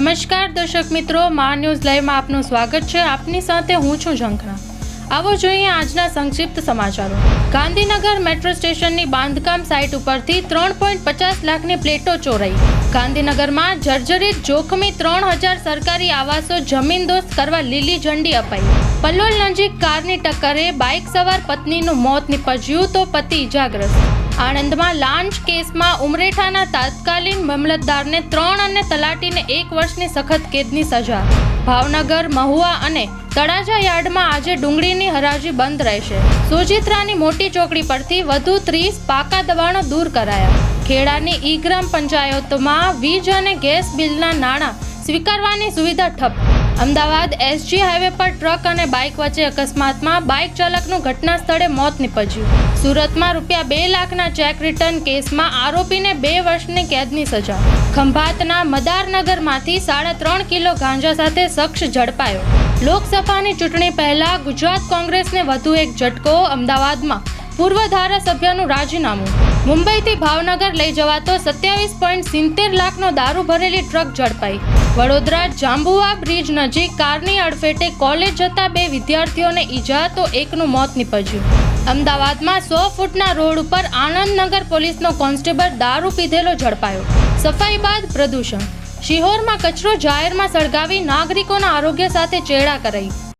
નમસ્કાર દર્શક મિત્રો, મા ન્યૂઝ લાઈવમાં આપનું સ્વાગત છે। આપની સાથે હું છું ઝંખના। આવો જોઈએ આજના સંક્ષિપ્ત સમાચારો। ગાંધીનગર મેટ્રો સ્ટેશનની બાંધકામ સાઇટ ઉપરથી 3.50 લાખની પ્લેટો ચોરાઈ। ગાંધીનગરમાં જર્જરિત જોખમી 3000 સરકારી આવાસો જમીનદોસ્ત કરવા લીલી ઝંડી અપાઈ। પલ્લોલ નજીક કારની ટક્કરે બાઇક સવાર પત્નીનું મોત નીપજ્યું તો પતિ ઇજાગ્રસ્ત। આણંદમાં લાંચ કેસમાં ઉમરેઠાના તાત્કાલિન મામલતદારને 3 અને તલાટીને 1 વર્ષની સખત કેદની સજા। ભાવનગર, મહુવા અને તળાજા યાર્ડમાં આજે ડુંગળીની હરાજી બંધ રહેશે। સોજિત્રાની મોટી ચોકડી પરથી વધુ 30 પાકા દબાણો દૂર કરાયા। ખેડાની ઈ ગ્રામ પંચાયતોમાં વીજ અને ગેસ બિલના નાણાં સ્વીકારવાની સુવિધા ઠપ। અમદાવાદ એસજી હાઈવે પર ટ્રક અને બાઇક વચ્ચે અકસ્માતમાં બાઇક ચાલકનું ઘટના સ્થળે મોત નીપજ્યું। સુરતમાં ₹2 લાખના ચેક રિટર્ન કેસમાં આરોપીને 2 વર્ષની કેદની સજા। ખંભાતના મદારનગરમાંથી 3.5 કિલો ગાંજા સાથે શખ્સ ઝડપાયો। લોકસભાની ચૂંટણી પહેલા ગુજરાત કોંગ્રેસને વધુ એક ઝટકો। અમદાવાદમાં પૂર્વ ધારાસભ્યનું રાજીનામું। મુંબઈથી ભાવનગર લઈ જવાતો 27.70 લાખનો દારૂ ભરેલી ટ્રક ઝડપાઈ। વડોદરા જાંબુવા બ્રિજ નજીક કારની અડફેટે કોલેજ જતા 2 વિદ્યાર્થીઓને ઈજા તો 1નું મોત નીપજ્યું। અમદાવાદમાં 100 ફૂટના રોડ ઉપર આનંદનગર પોલીસનો કોન્સ્ટેબલ દારૂ પીધેલો ઝડપાયો। સફાઈ બાદ પ્રદૂષણ। શિહોરમાં કચરો જાહેરમાં સળગાવી નાગરિકોના આરોગ્ય સાથે ચેડા કરાઈ।